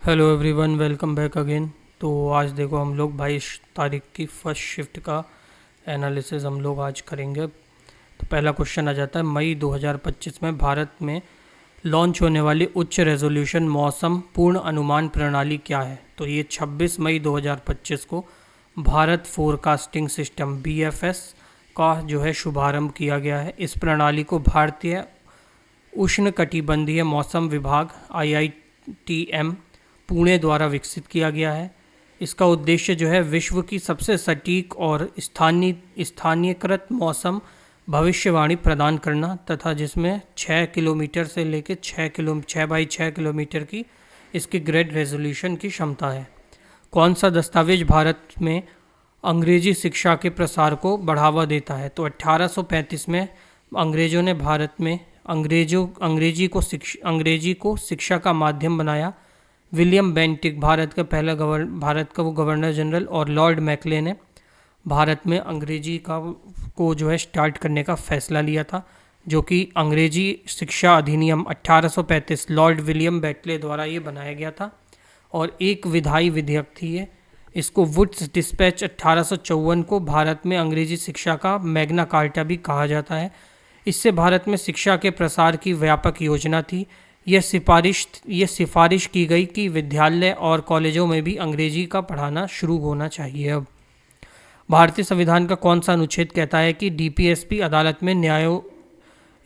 Hello everyone, welcome back again. तो आज देखो हम लोग 22 तारीख की फर्स्ट शिफ्ट का एनालिसिस हम लोग आज करेंगे। तो पहला क्वेश्चन आ जाता है, मई 2025 में भारत में लॉन्च होने वाली उच्च रेजोल्यूशन मौसम पूर्ण अनुमान प्रणाली क्या है? तो ये 26 मई 2025 को भारत फोरकास्टिंग सिस्टम BFS का जो है शुभारंभ किया गया है। इस प्रणाली को भारतीय उष्णकटिबंधीय मौसम विभाग IITM पुणे द्वारा विकसित किया गया है। इसका उद्देश्य जो है विश्व की सबसे सटीक और स्थानीयकृत मौसम भविष्यवाणी प्रदान करना तथा जिसमें 6 किलोमीटर से लेकर 6 बाई 6 किलोमीटर की इसकी ग्रेड रेजोल्यूशन की क्षमता है। कौन सा दस्तावेज भारत में अंग्रेजी शिक्षा के प्रसार को बढ़ावा देता है? तो 1835 में अंग्रेजों ने भारत में अंग्रेजी को शिक्षा का माध्यम बनाया। विलियम बेंटिक भारत का वो गवर्नर जनरल और लॉर्ड मैकले ने भारत में अंग्रेजी को जो है स्टार्ट करने का फैसला लिया था, जो कि अंग्रेजी शिक्षा अधिनियम 1835 लॉर्ड विलियम बेंटले द्वारा ये बनाया गया था और एक विधायी विधेयक थी ये। इसको वुड्स डिस्पैच 1854 को भारत में अंग्रेजी शिक्षा का मैग्ना कार्टा भी कहा जाता है। इससे भारत में शिक्षा के प्रसार की व्यापक योजना थी। यह सिफारिश की गई कि विद्यालय और कॉलेजों में भी अंग्रेजी का पढ़ाना शुरू होना चाहिए। अब भारतीय संविधान का कौन सा अनुच्छेद कहता है कि DPSP अदालत में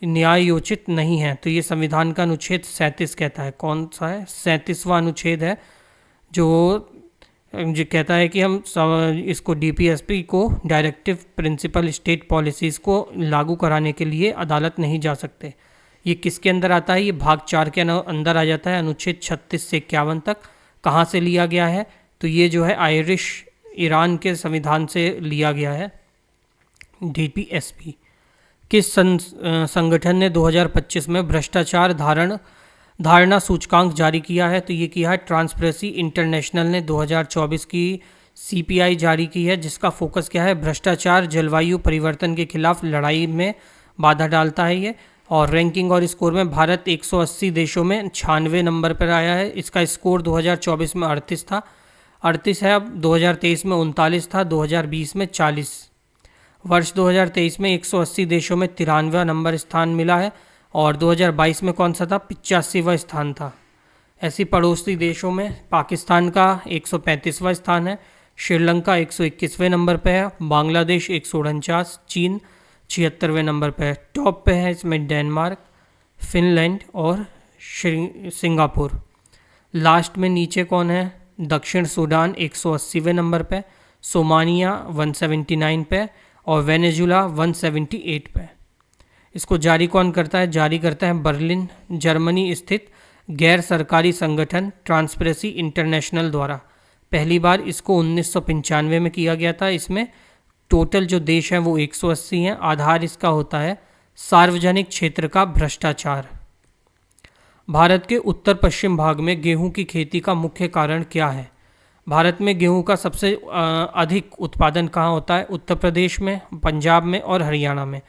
न्यायोचित नहीं है? तो ये संविधान का अनुच्छेद 37 कहता है। कौन सा है? 37वां अनुच्छेद है जो कहता है कि हम इसको DPSP को डायरेक्टिव प्रिंसिपल स्टेट पॉलिसीज़ को लागू कराने के लिए अदालत नहीं जा सकते। ये किसके अंदर आता है? ये भाग 4 के अंदर आ जाता है, अनुच्छेद 36 से 51 तक। कहाँ से लिया गया है? तो ये जो है ईरान के संविधान से लिया गया है। DPSP किस संगठन ने 2025 में भ्रष्टाचार धारणा सूचकांक जारी किया है? तो ये किया है ट्रांसपेरेंसी इंटरनेशनल ने 2024 की CPI जारी की है, जिसका फोकस क्या है? भ्रष्टाचार जलवायु परिवर्तन के खिलाफ लड़ाई में बाधा डालता है ये। और रैंकिंग और स्कोर में भारत 180 देशों में 96 नंबर पर आया है। इसका स्कोर 2024 में 38 है। अब 2023 में 39 था, 2020 में 40। वर्ष 2023 में 180 देशों में 93वां नंबर स्थान मिला है और 2022 में कौन सा था? 85वां स्थान था। ऐसी पड़ोसी देशों में पाकिस्तान का 135वां स्थान है, श्रीलंका 121वें नंबर पर है, बांग्लादेश 149, चीन 76वें नंबर पे है। टॉप पे है इसमें डेनमार्क, फिनलैंड और सिंगापुर। लास्ट में नीचे कौन है? दक्षिण सूडान 180वें नंबर पे, सोमानिया 179 पे और वेनेजुला 178 पे। इसको जारी कौन करता है? जारी करता है बर्लिन जर्मनी स्थित गैर सरकारी संगठन ट्रांसपेरेंसी इंटरनेशनल द्वारा। पहली बार इसको 1995 में किया गया था। इसमें टोटल जो देश हैं वो 180 हैं। आधार इसका होता है सार्वजनिक क्षेत्र का भ्रष्टाचार। भारत के उत्तर पश्चिम भाग में गेहूं की खेती का मुख्य कारण क्या है? भारत में गेहूं का सबसे अधिक उत्पादन कहाँ होता है? उत्तर प्रदेश में, पंजाब में और हरियाणा में,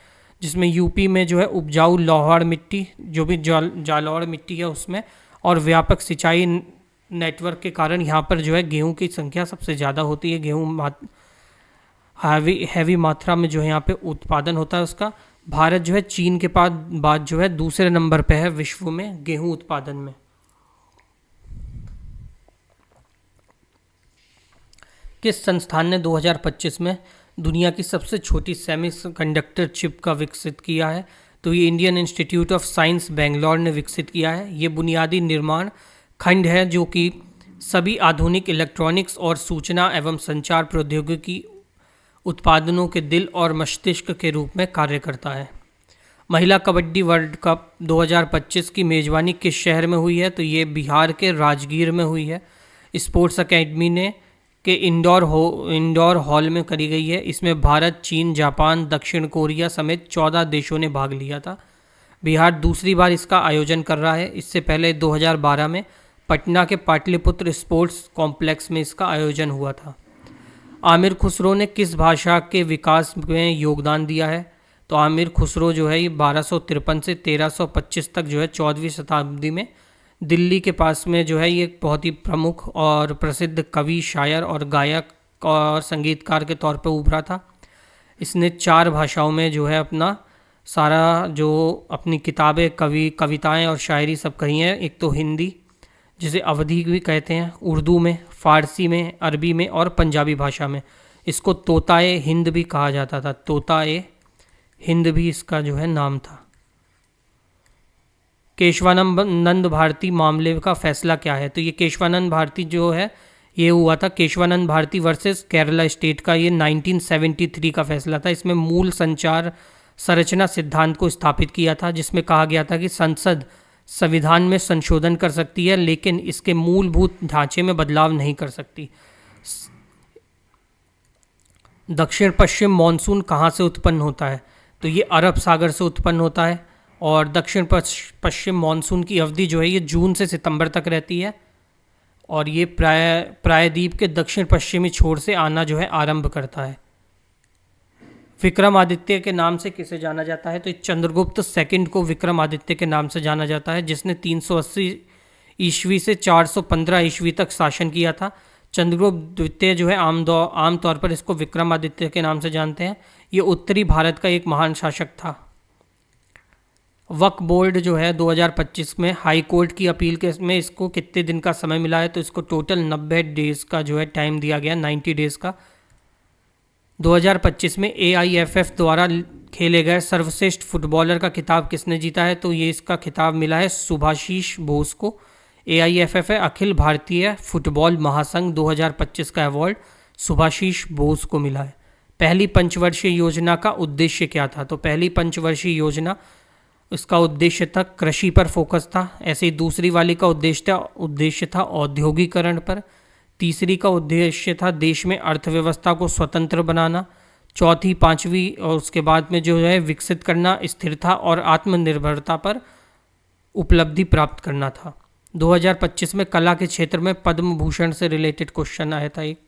जिसमें यूपी में जो है उपजाऊ लोहाड़ मिट्टी, जो भी जालौड़ मिट्टी है उसमें, और व्यापक सिंचाई नेटवर्क के कारण यहाँ पर जो है गेहूं की संख्या सबसे ज़्यादा होती है। गेहूं हैवी मात्रा में जो है यहाँ पे उत्पादन होता है उसका। भारत जो है चीन के बाद जो है दूसरे नंबर पे है विश्व में गेहूं उत्पादन में। किस संस्थान ने 2025 में दुनिया की सबसे छोटी सेमीकंडक्टर चिप का विकसित किया है? तो ये Indian institute of science Bangalore ने विकसित किया है। ये बुनियादी निर्माण खंड है जो कि सभी आधुनिक इलेक्ट्रॉनिक्स और सूचना एवं संचार प्रौद्योगिकी उत्पादनों के दिल और मस्तिष्क के रूप में कार्य करता है। महिला कबड्डी वर्ल्ड कप 2025 की मेज़बानी किस शहर में हुई है? तो ये बिहार के राजगीर में हुई है। स्पोर्ट्स अकेडमी ने के इंडोर हॉल में करी गई है। इसमें भारत, चीन, जापान, दक्षिण कोरिया समेत 14 देशों ने भाग लिया था। बिहार दूसरी बार इसका आयोजन कर रहा है। इससे पहले 2012 में पटना के पाटलिपुत्र स्पोर्ट्स कॉम्प्लेक्स में इसका आयोजन हुआ था। आमिर खुसरो ने किस भाषा के विकास में योगदान दिया है? तो आमिर खुसरो जो है ये 1253 से 1325 तक जो है 14वीं शताब्दी में दिल्ली के पास में जो है ये एक बहुत ही प्रमुख और प्रसिद्ध कवि, शायर और गायक और संगीतकार के तौर पे उभरा था। इसने 4 भाषाओं में जो है अपना सारा जो अपनी किताबें, कविताएं और शायरी सब कही हैं। एक तो हिंदी, जिसे अवधी भी कहते हैं, उर्दू में, फ़ारसी में, अरबी में और पंजाबी भाषा में। इसको तोताए हिंद भी कहा जाता था। तोताए हिंद भी इसका जो है नाम था। केशवानंद भारती मामले का फैसला क्या है? तो ये केशवानंद भारती जो है ये हुआ था केशवानंद भारती वर्सेस केरला स्टेट का, ये 1973 का फैसला था। इसमें मूल संचार संरचना सिद्धांत को स्थापित किया था, जिसमें कहा गया था कि संसद संविधान में संशोधन कर सकती है लेकिन इसके मूलभूत ढांचे में बदलाव नहीं कर सकती। दक्षिण पश्चिम मानसून कहाँ से उत्पन्न होता है? तो ये अरब सागर से उत्पन्न होता है और दक्षिण पश्चिम मानसून की अवधि जो है ये जून से सितंबर तक रहती है और ये प्रायद्वीप के दक्षिण पश्चिमी छोर से आना जो है आरंभ करता है। विक्रमादित्य के नाम से किसे जाना जाता है? तो चंद्रगुप्त सेकंड को विक्रमादित्य के नाम से जाना जाता है, जिसने 380 ईस्वी से 415 ईस्वी तक शासन किया था। चंद्रगुप्त द्वितीय जो है आम तौर पर इसको विक्रमादित्य के नाम से जानते हैं। ये उत्तरी भारत का एक महान शासक था। वक्फ बोर्ड जो है 2025 में हाई कोर्ट की अपील के में इसको कितने दिन का समय मिला है? तो इसको टोटल 90 डेज़ का जो है टाइम दिया गया, 90 डेज़ का। 2025 में AIFF द्वारा खेले गए सर्वश्रेष्ठ फुटबॉलर का खिताब किसने जीता है? तो ये इसका खिताब मिला है सुभाशीष बोस को। AIFF है अखिल भारतीय फुटबॉल महासंघ, 2025 का अवार्ड सुभाशीष बोस को मिला है। पहली पंचवर्षीय योजना का उद्देश्य क्या था? तो पहली पंचवर्षीय योजना, इसका उद्देश्य था कृषि पर फोकस था। ऐसे ही दूसरी वाली का उद्देश्य था औद्योगिकरण पर। तीसरी का उद्देश्य था देश में अर्थव्यवस्था को स्वतंत्र बनाना। चौथी, पांचवी और उसके बाद में जो है विकसित करना, स्थिरता और आत्मनिर्भरता पर उपलब्धि प्राप्त करना था। 2025 में कला के क्षेत्र में पद्म भूषण से रिलेटेड क्वेश्चन आया था एक।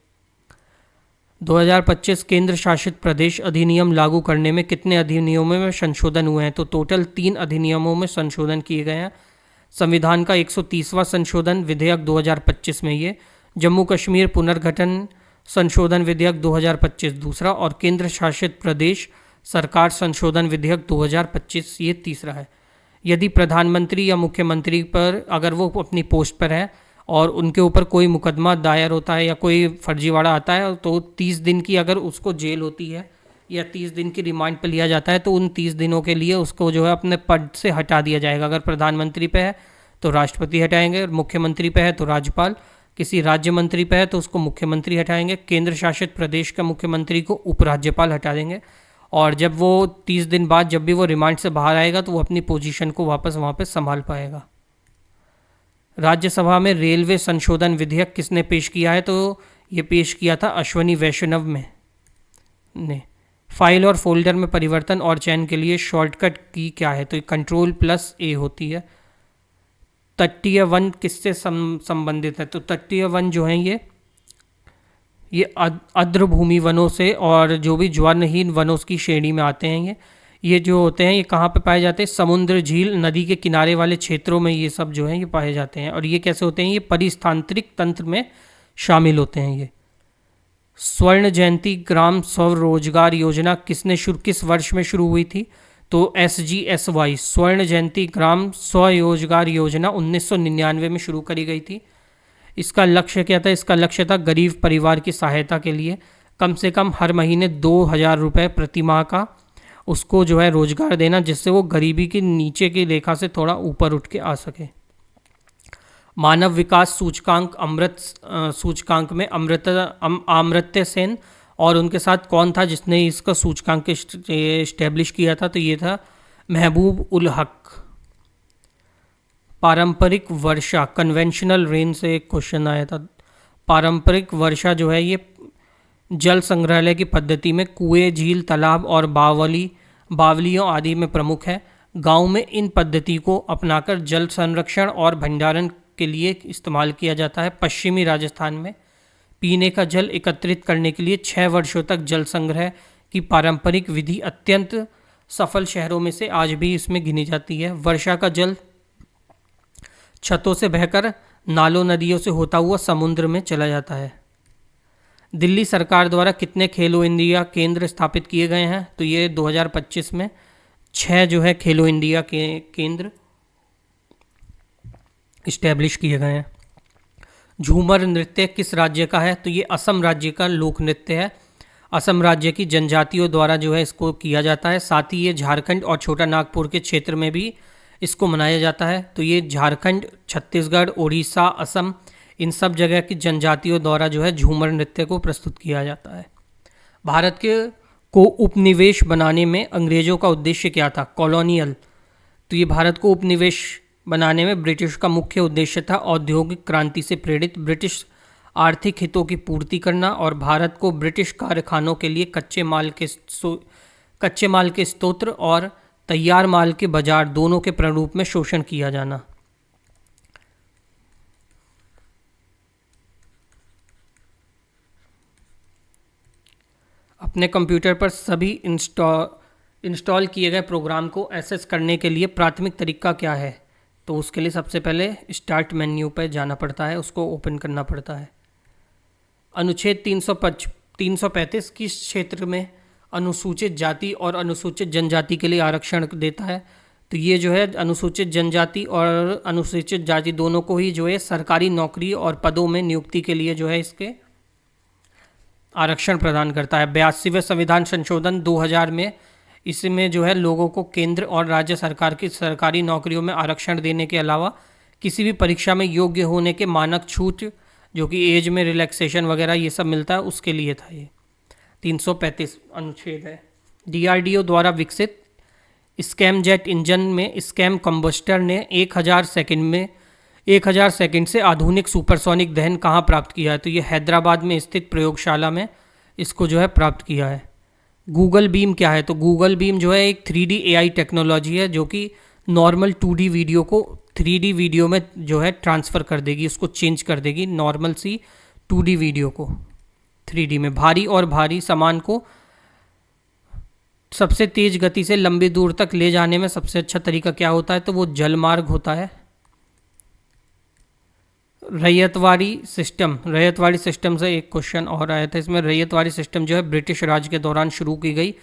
2025 केंद्र शासित प्रदेश अधिनियम लागू करने में कितने अधिनियमों में संशोधन हुए हैं? तो टोटल 3 अधिनियमों में संशोधन किए गए हैं। संविधान का 130वां संशोधन विधेयक 2025 में ये, जम्मू कश्मीर पुनर्गठन संशोधन विधेयक 2025 दूसरा और केंद्र शासित प्रदेश सरकार संशोधन विधेयक 2025 ये तीसरा है। यदि प्रधानमंत्री या मुख्यमंत्री पर अगर वो अपनी पोस्ट पर है और उनके ऊपर कोई मुकदमा दायर होता है या कोई फर्जीवाड़ा आता है तो 30 दिन की अगर उसको जेल होती है या 30 दिन की रिमांड पर लिया जाता है तो उन 30 दिनों के लिए उसको जो है अपने पद से हटा दिया जाएगा। अगर प्रधानमंत्री पे है तो राष्ट्रपति हटाएंगे, और मुख्यमंत्री पे है तो राज्यपाल, किसी राज्य मंत्री पे है तो उसको मुख्यमंत्री हटाएंगे, केंद्र शासित प्रदेश का मुख्यमंत्री को उपराज्यपाल हटा देंगे। और जब वो 30 दिन बाद जब भी वो रिमांड से बाहर आएगा तो वो अपनी पोजीशन को वापस वहाँ पे संभाल पाएगा। राज्यसभा में रेलवे संशोधन विधेयक किसने पेश किया है? तो ये पेश किया था अश्वनी वैष्णव ने। फाइल और फोल्डर में परिवर्तन और चयन के लिए शॉर्टकट की क्या है? तो Ctrl+A होती है। तटीय वन किससे संबंधित है? तो तटीय वन जो हैं ये आर्द्रभूमि वनों से और जो भी ज्वारनहीन वनों की श्रेणी में आते हैं। ये जो होते हैं ये कहाँ पे पाए जाते हैं? समुद्र, झील, नदी के किनारे वाले क्षेत्रों में ये सब जो हैं ये पाए जाते हैं। और ये कैसे होते हैं? ये परिस्थानिक तंत्र में शामिल होते हैं। ये स्वर्ण जयंती ग्राम स्वरोजगार योजना किस वर्ष में शुरू हुई थी? तो SGSY स्वर्ण जयंती ग्राम स्वरोजगार योजना 1999 में शुरू करी गई थी। इसका लक्ष्य क्या था? इसका लक्ष्य था गरीब परिवार की सहायता के लिए कम से कम हर महीने 2000 रुपये प्रति माह का उसको जो है रोजगार देना, जिससे वो गरीबी की नीचे की रेखा से थोड़ा ऊपर उठ के आ सके। मानव विकास सूचकांक अमृत सूचकांक में अमर्त्य सेन और उनके साथ कौन था जिसने इसका सूचकांक इस्टेब्लिश किया था? तो ये था महबूब उल हक। पारंपरिक वर्षा कन्वेंशनल रेन से एक क्वेश्चन आया था। पारंपरिक वर्षा जो है ये जल संग्रहालय की पद्धति में कुएं, झील, तालाब और बावलियों आदि में प्रमुख है। गांव में इन पद्धति को अपनाकर जल संरक्षण और भंडारण के लिए इस्तेमाल किया जाता है। पश्चिमी राजस्थान में पीने का जल एकत्रित करने के लिए 6 वर्षों तक जल संग्रह की पारंपरिक विधि अत्यंत सफल शहरों में से आज भी इसमें गिनी जाती है। वर्षा का जल छतों से बहकर नालों नदियों से होता हुआ समुद्र में चला जाता है। दिल्ली सरकार द्वारा कितने खेलो इंडिया केंद्र स्थापित किए गए हैं? तो ये 2025 में 6 जो है खेलो इंडिया के केंद्र इस्टेब्लिश किए गए हैं। झूमर नृत्य किस राज्य का है? तो ये असम राज्य का लोक नृत्य है। असम राज्य की जनजातियों द्वारा जो है इसको किया जाता है। साथ ही ये झारखंड और छोटा नागपुर के क्षेत्र में भी इसको मनाया जाता है। तो ये झारखंड, छत्तीसगढ़, उड़ीसा, असम, इन सब जगह की जनजातियों द्वारा जो है झूमर नृत्य को प्रस्तुत किया जाता है। भारत के को उपनिवेश बनाने में अंग्रेजों का उद्देश्य क्या था? कॉलोनियल। तो ये भारत को उपनिवेश बनाने में ब्रिटिश का मुख्य उद्देश्य था औद्योगिक क्रांति से प्रेरित ब्रिटिश आर्थिक हितों की पूर्ति करना और भारत को ब्रिटिश कारखानों के लिए कच्चे माल के स्रोत और तैयार माल के बाजार दोनों के प्रारूप में शोषण किया जाना। अपने कंप्यूटर पर सभी इंस्टॉल किए गए प्रोग्राम को एक्सेस करने के लिए प्राथमिक तरीका क्या है? तो उसके लिए सबसे पहले स्टार्ट मेन्यू पर जाना पड़ता है, उसको ओपन करना पड़ता है। अनुच्छेद 335 किस क्षेत्र में अनुसूचित जाति और अनुसूचित जनजाति के लिए आरक्षण देता है? तो ये जो है अनुसूचित जनजाति और अनुसूचित जाति दोनों को ही जो है सरकारी नौकरी और पदों में नियुक्ति के लिए जो है इसके आरक्षण प्रदान करता है। 82वें संविधान संशोधन 2000 में इसमें जो है लोगों को केंद्र और राज्य सरकार की सरकारी नौकरियों में आरक्षण देने के अलावा किसी भी परीक्षा में योग्य होने के मानक छूट, जो कि एज में रिलैक्सेशन वगैरह ये सब मिलता है, उसके लिए था। ये 335 अनुच्छेद है। DRDO द्वारा विकसित स्कैम जेट इंजन में स्कैम कंबस्टर ने 1000 सेकंड से आधुनिक सुपरसोनिक दहन कहाँ प्राप्त किया है? तो ये हैदराबाद में स्थित प्रयोगशाला में इसको जो है प्राप्त किया है। गूगल बीम क्या है? तो गूगल बीम जो है एक 3D AI टेक्नोलॉजी है जो कि नॉर्मल 2D वीडियो को 3D वीडियो में जो है ट्रांसफ़र कर देगी, उसको चेंज कर देगी नॉर्मल सी 2D वीडियो को 3D में। भारी सामान को सबसे तेज़ गति से लंबी दूर तक ले जाने में सबसे अच्छा तरीका क्या होता है? तो वो जलमार्ग होता है। रैयतवाड़ी सिस्टम से एक क्वेश्चन और आया था इसमें। रैयतवाड़ी सिस्टम जो है ब्रिटिश राज के दौरान शुरू की गई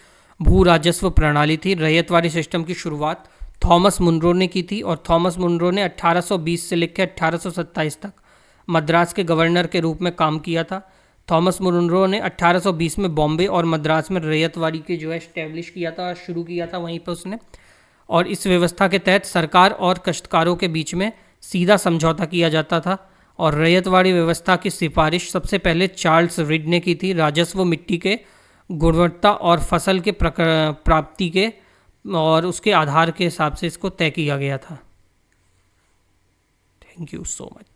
भू राजस्व प्रणाली थी। रैयतवाड़ी सिस्टम की शुरुआत थॉमस मुनरो ने की थी और थॉमस मुनरो ने 1820 से लेकर 1827 तक मद्रास के गवर्नर के रूप में काम किया था। थॉमस मुनरो ने 1820 में बॉम्बे और मद्रास में रैयतवाड़ी के जो है इस्टेब्लिश किया था, शुरू किया था वहीं पर उसने। और इस व्यवस्था के तहत सरकार और काश्तकारों के बीच में सीधा समझौता किया जाता था। और रैयतवाड़ी व्यवस्था की सिफारिश सबसे पहले चार्ल्स रिड ने की थी। राजस्व मिट्टी के गुणवत्ता और फसल के प्राप्ति के और उसके आधार के हिसाब से इसको तय किया गया था। Thank you so much.